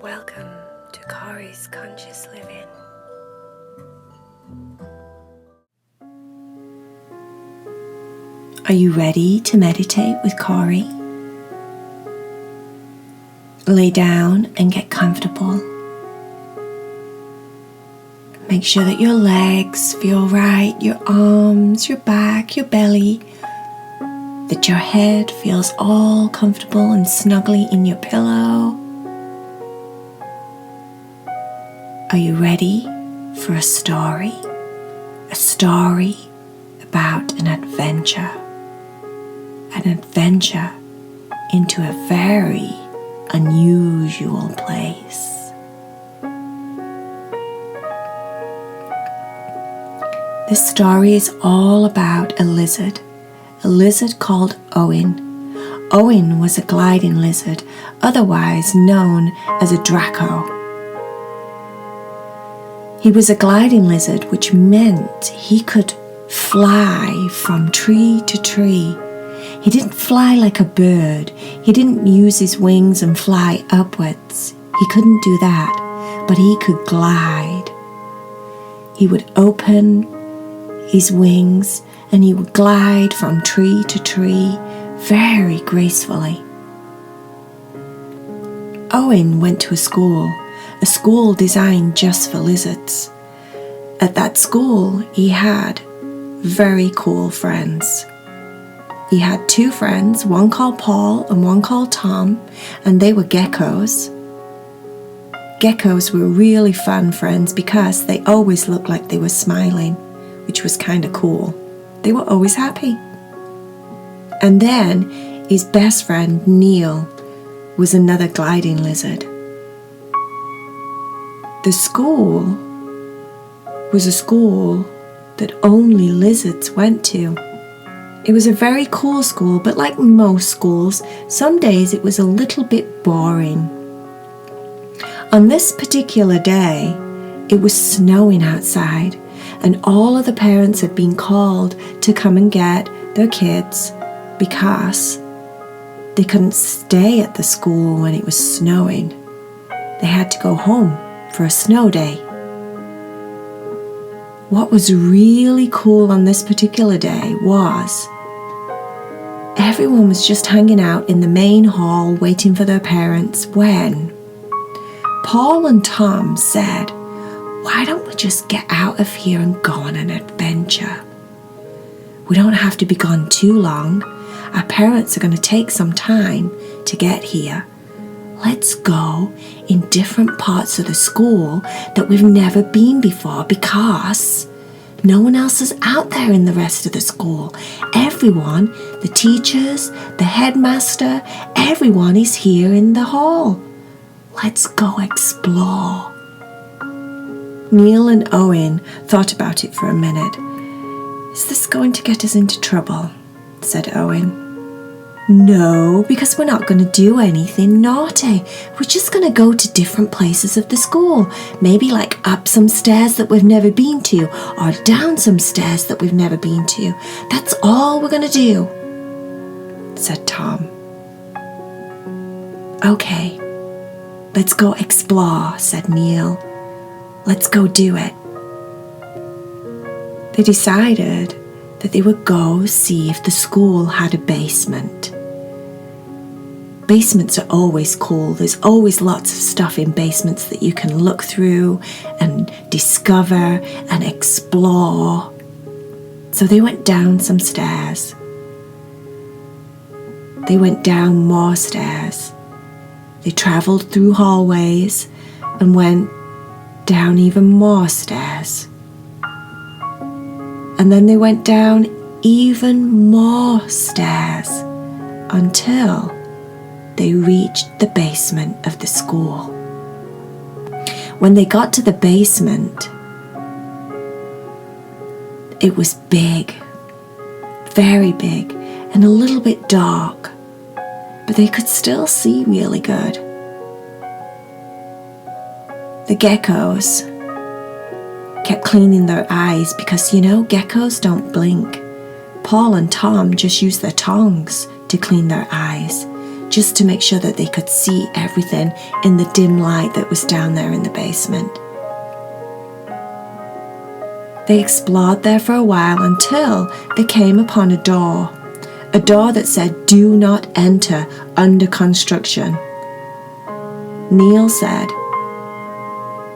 Welcome to Cory's Conscious Living. Are you ready to meditate with Cory? Lay down and get comfortable. Make sure that your legs feel right, your arms, your back, your belly, that your head feels all comfortable and snuggly in your pillow. Are you ready for a story? A story about an adventure into a very unusual place. This story is all about a lizard called Owen. Owen was a gliding lizard, otherwise known as a Draco. He was a gliding lizard, which meant he could fly from tree to tree. He didn't fly like a bird. He didn't use his wings and fly upwards. He couldn't do that, but he could glide. He would open his wings and he would glide from tree to tree very gracefully. Owen went to a school designed just for lizards. At that school, he had very cool friends. He had two friends, one called Paul and one called Tom, and they were geckos. Geckos were really fun friends because they always looked like they were smiling, which was kind of cool. They were always happy. And then his best friend, Neil, was another gliding lizard. The school was a school that only lizards went to. It was a very cool school, but like most schools, some days it was a little bit boring. On this particular day, it was snowing outside, and all of the parents had been called to come and get their kids because they couldn't stay at the school when it was snowing. They had to go home for a snow day. What was really cool on this particular day was everyone was just hanging out in the main hall waiting for their parents when Paul and Tom said, "Why don't we just get out of here and go on an adventure? We don't have to be gone too long. Our parents are going to take some time to get here. Let's go in different parts of the school that we've never been before because no one else is out there in the rest of the school. Everyone, the teachers, the headmaster, everyone is here in the hall. Let's go explore." Neil and Owen thought about it for a minute. "Is this going to get us into trouble?" said Owen. "No, because we're not going to do anything naughty. We're just going to go to different places of the school. Maybe like up some stairs that we've never been to or down some stairs that we've never been to. That's all we're going to do," said Tom. "Okay, let's go explore," said Neil. "Let's go do it." They decided that they would go see if the school had a basement. Basements are always cool. There's always lots of stuff in basements that you can look through and discover and explore. So they went down some stairs. They went down more stairs. They travelled through hallways and went down even more stairs. And then they went down even more stairs until they reached the basement of the school. When they got to the basement, it was big, very big, and a little bit dark, but they could still see really good. The geckos kept cleaning their eyes because, geckos don't blink. Paul and Tom just used their tongues to clean their eyes, just to make sure that they could see everything in the dim light that was down there in the basement. They explored there for a while until they came upon a door that said, "Do not enter, under construction." Neil said,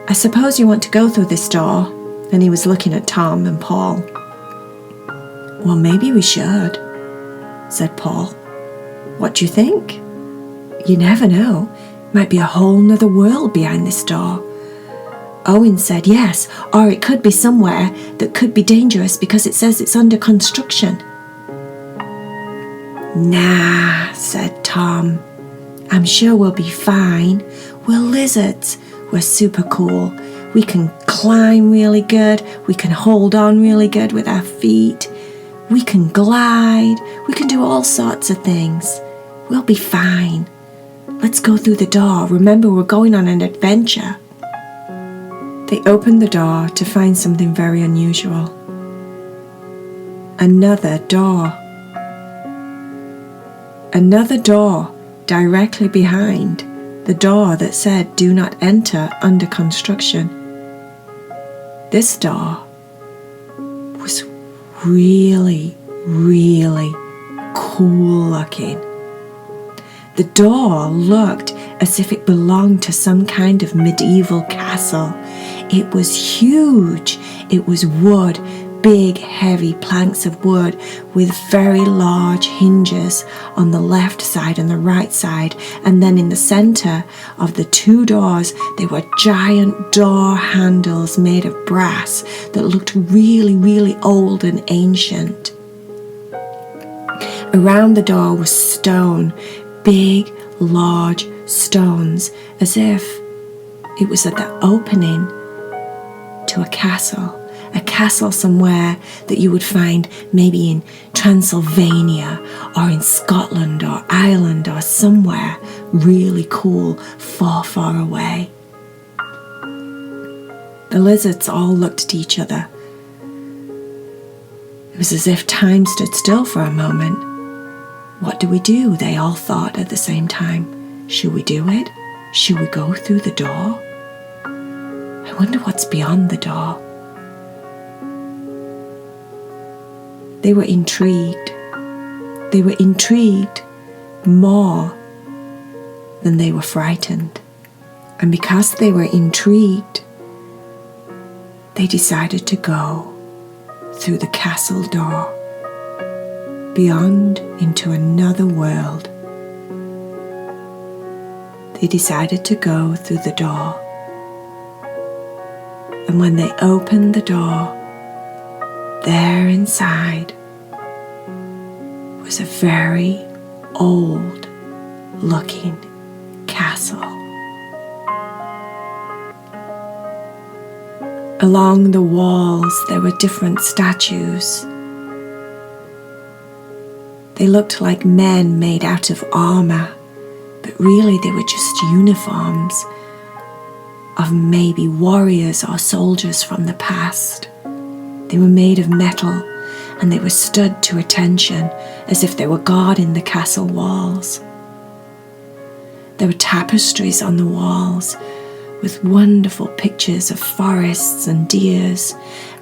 "I suppose you want to go through this door?" And he was looking at Tom and Paul. "Well, maybe we should," said Paul. "What do you think? You never know. Might be a whole nother world behind this door." Owen said yes, or it could be somewhere that could be dangerous because it says it's under construction. "Nah," said Tom. "I'm sure we'll be fine. We're lizards. We're super cool. We can climb really good. We can hold on really good with our feet. We can glide. We can do all sorts of things. We'll be fine. Let's go through the door. Remember, we're going on an adventure." They opened the door to find something very unusual. Another door. Another door directly behind the door that said, "Do not enter, under construction." This door was really, really cool looking. The door looked as if it belonged to some kind of medieval castle. It was huge. It was wood, big, heavy planks of wood with very large hinges on the left side and the right side. And then in the center of the two doors, there were giant door handles made of brass that looked really, really old and ancient. Around the door was stone, big, large stones, as if it was at the opening to a castle somewhere that you would find maybe in Transylvania or in Scotland or Ireland or somewhere really cool, far, far away. The lizards all looked at each other. It was as if time stood still for a moment. What do we do? They all thought at the same time. Should we do it? Should we go through the door? I wonder what's beyond the door. They were intrigued. They were intrigued more than they were frightened. And because they were intrigued, they decided to go through the castle door, beyond into another world. They decided to go through the door. And when they opened the door, there inside was a very old looking castle. Along the walls there were different statues. They looked like men made out of armor, but really they were just uniforms of maybe warriors or soldiers from the past. They were made of metal, and they were stood to attention as if they were guarding the castle walls. There were tapestries on the walls with wonderful pictures of forests and deers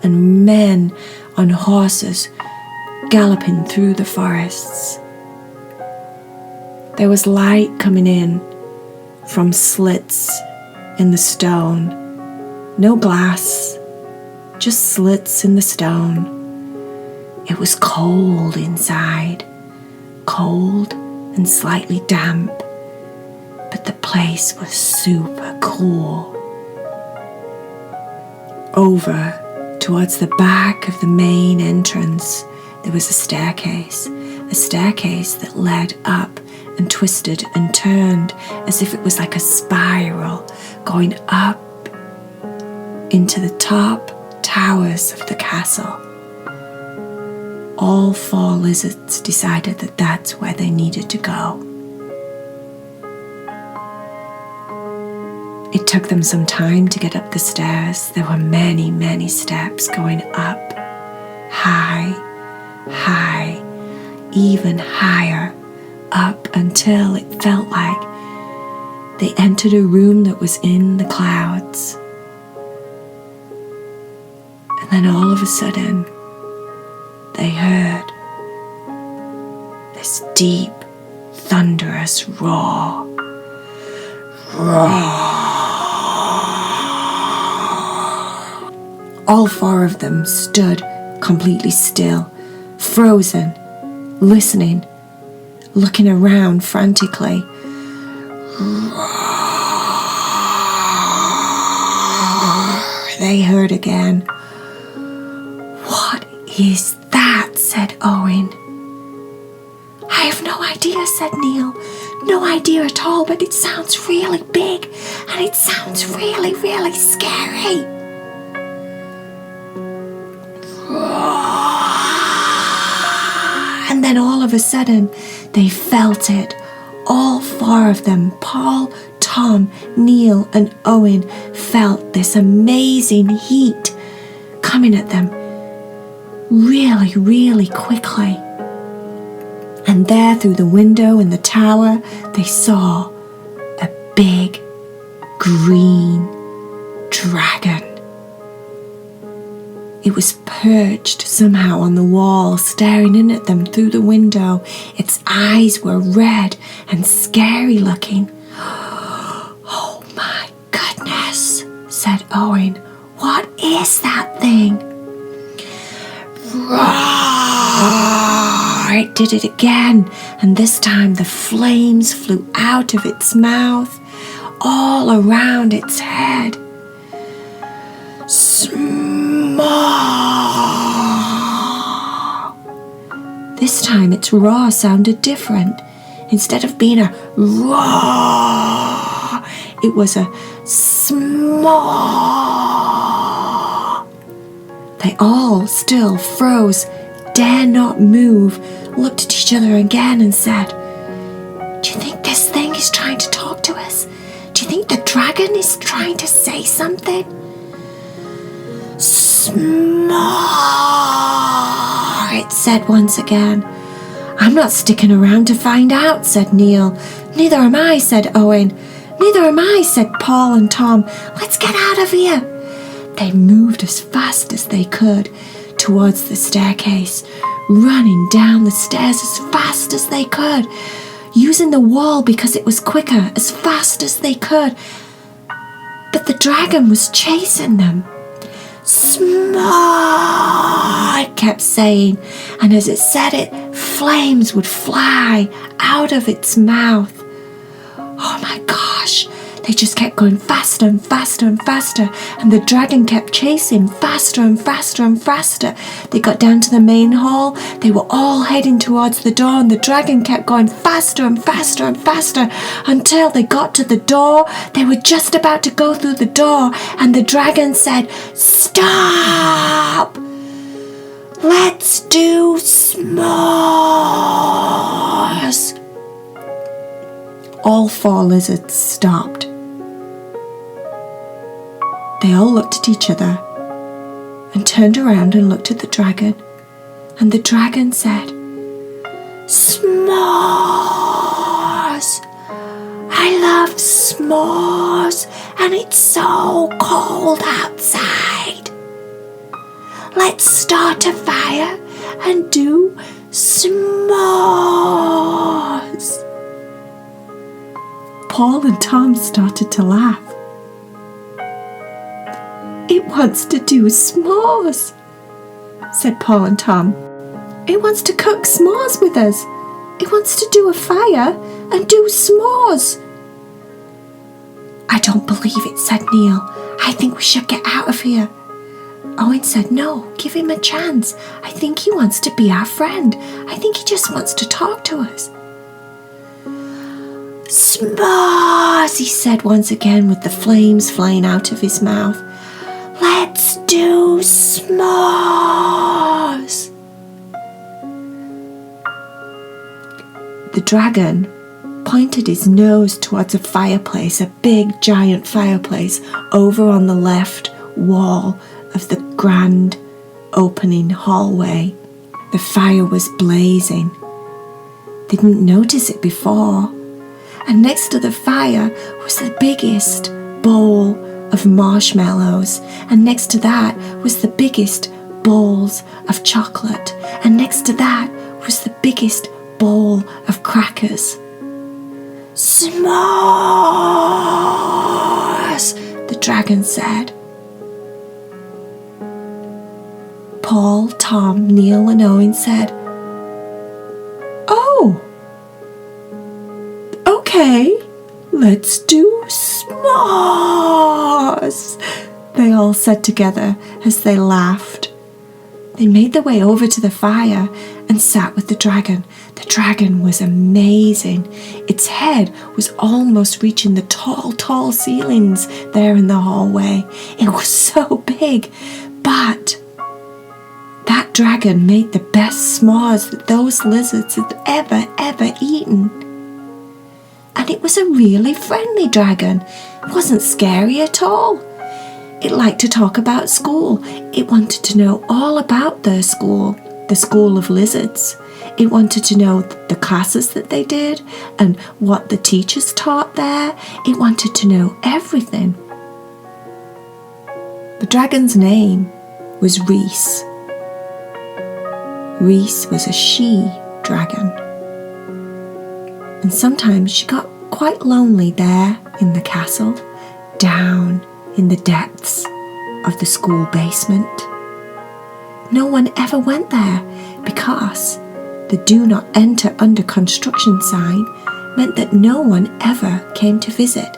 and men on horses galloping through the forests. There was light coming in from slits in the stone. No glass, just slits in the stone. It was cold inside, cold and slightly damp, but the place was super cool. Over towards the back of the main entrance, there was a staircase that led up and twisted and turned as if it was like a spiral going up into the top towers of the castle. All four lizards decided that that's where they needed to go. It took them some time to get up the stairs. There were many, many steps going up, high, high, even higher, up until it felt like they entered a room that was in the clouds. And then all of a sudden, they heard this deep, thunderous roar. Roar. All four of them stood completely still, frozen, listening, looking around frantically. They heard again. "What is that?" said Owen. "I have no idea," said Neil. "No idea at all, but it sounds really big and it sounds really, really scary." And then all of a sudden, they felt it. All four of them, Paul, Tom, Neil, and Owen, felt this amazing heat coming at them really, really quickly. And there through the window in the tower, they saw a big green dragon. It was perched somehow on the wall, staring in at them through the window. Its eyes were red and scary looking. "Oh my goodness," said Owen. "What is that thing?" Roar! It did it again, and this time the flames flew out of its mouth, all around its head. This time its roar sounded different. Instead of being a roar, it was a small. They all still froze, dare not move, looked at each other again and said, "Do you think this thing is trying to talk to us? Do you think the dragon is trying to say something?" "Small," it said once again. "I'm not sticking around to find out," said Neil. "Neither am I," said Owen. "Neither am I," said Paul and Tom. "Let's get out of here." They moved as fast as they could towards the staircase, running down the stairs as fast as they could, using the wall because it was quicker, as fast as they could. But the dragon was chasing them. "Small," it kept saying, and as it said it, flames would fly out of its mouth. Oh my gosh, they just kept going faster and faster and faster, and the dragon kept chasing faster and faster and faster. They got down to the main hall, they were all heading towards the door, and the dragon kept going faster and faster and faster until they got to the door. They were just about to go through the door, and the dragon said, "Stop! Let's do s'mores." All four lizards stopped. They all looked at each other and turned around and looked at the dragon, and the dragon said, "S'mores! I love s'mores, and it's so cold outside. Let's start a fire and do s'mores." Paul and Tom started to laugh. "It wants to do s'mores," said Paul and Tom. "It wants to cook s'mores with us. It wants to do a fire and do s'mores." "I don't believe it," said Neil. "I think we should get out of here." Owen said, "No, give him a chance. I think he wants to be our friend. I think he just wants to talk to us." "S'mores," he said once again with the flames flying out of his mouth. "Let's do s'mores." The dragon pointed his nose towards a fireplace, a big giant fireplace over on the left wall of the grand opening hallway. The fire was blazing. They didn't notice it before. And next to the fire was the biggest bowl of marshmallows. And next to that was the biggest bowls of chocolate. And next to that was the biggest bowl of crackers. S'mores, the dragon said. Paul, Tom, Neil and Owen said, "Oh, okay, let's do s'mores," they all said together as they laughed. They made their way over to the fire and sat with the dragon. The dragon was amazing. Its head was almost reaching the tall ceilings there in the hallway. It was so big, but that dragon made the best s'mores that those lizards had ever eaten. And it was a really friendly dragon. It wasn't scary at all. It liked to talk about school. It wanted to know all about their school, the school of lizards. It wanted to know the classes that they did and what the teachers taught there. It wanted to know everything. The dragon's name was Reese. Reese was a she-dragon. And sometimes she got quite lonely there in the castle, down in the depths of the school basement. No one ever went there because the "Do Not Enter Under Construction" sign meant that no one ever came to visit.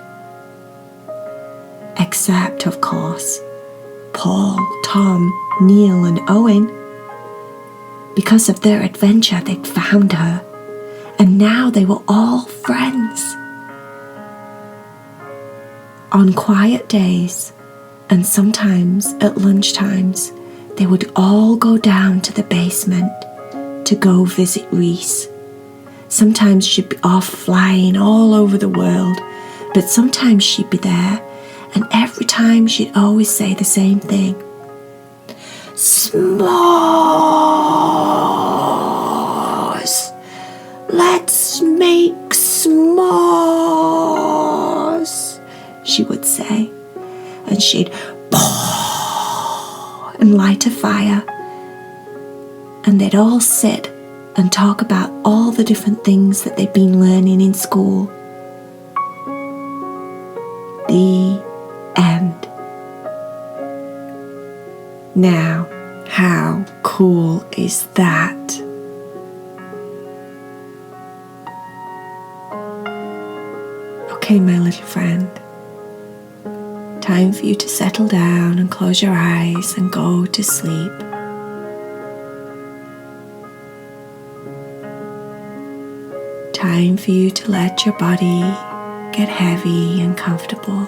Except, of course, Paul, Tom, Neil and Owen. Because of their adventure, they'd found her, and now they were all friends. On quiet days, and sometimes at lunchtimes, they would all go down to the basement to go visit Reese. Sometimes she'd be off flying all over the world, but sometimes she'd be there, and every time she'd always say the same thing. "S'mores! Let's make s'mores," she would say, and she'd pour and light a fire, and they'd all sit and talk about all the different things that they'd been learning in school. The end. Now, how cool is that? Okay, my little friend. Time for you to settle down and close your eyes and go to sleep. Time for you to let your body get heavy and comfortable.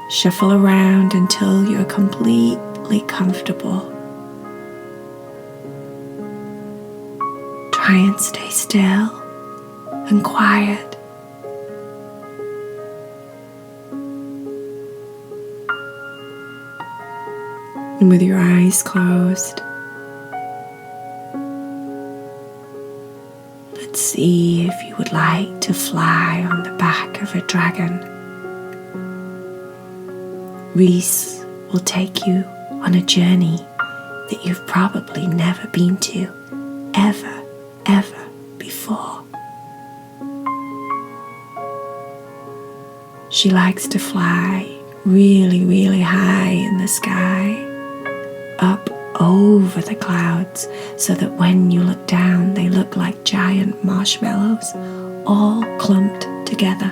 Shuffle around until you're completely comfortable. Try and stay still and quiet. And with your eyes closed, let's see if you would like to fly on the back of a dragon. Reese will take you on a journey that you've probably never been to, ever before. She likes to fly really high in the sky, up over the clouds, so that when you look down, they look like giant marshmallows, all clumped together.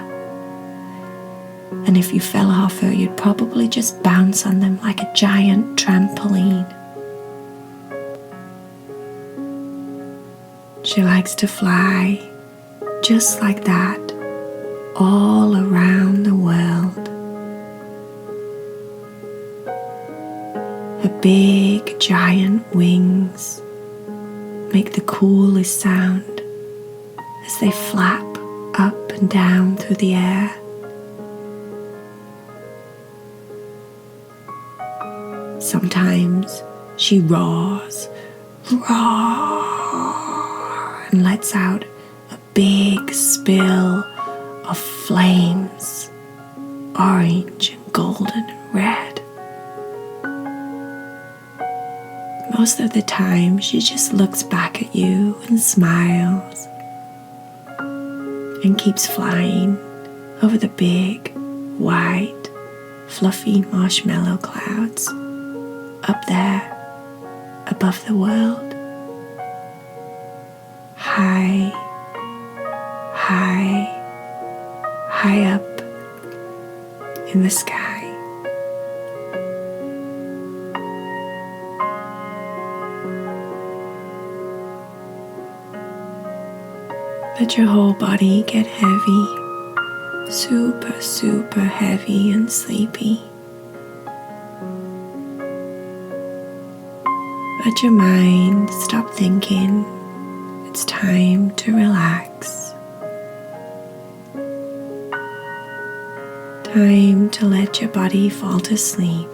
And if you fell off her, you'd probably just bounce on them like a giant trampoline. She likes to fly just like that, all around the world. Her big, giant wings make the coolest sound as they flap up and down through the air. Sometimes she roars roar, and lets out a big spill of flames, orange and golden and red. Most of the time, she just looks back at you and smiles and keeps flying over the big, white, fluffy marshmallow clouds up there above the world. High, high, high up in the sky. Let your whole body get heavy, super, super heavy and sleepy. Let your mind stop thinking. It's time to relax. Time to let your body fall to sleep.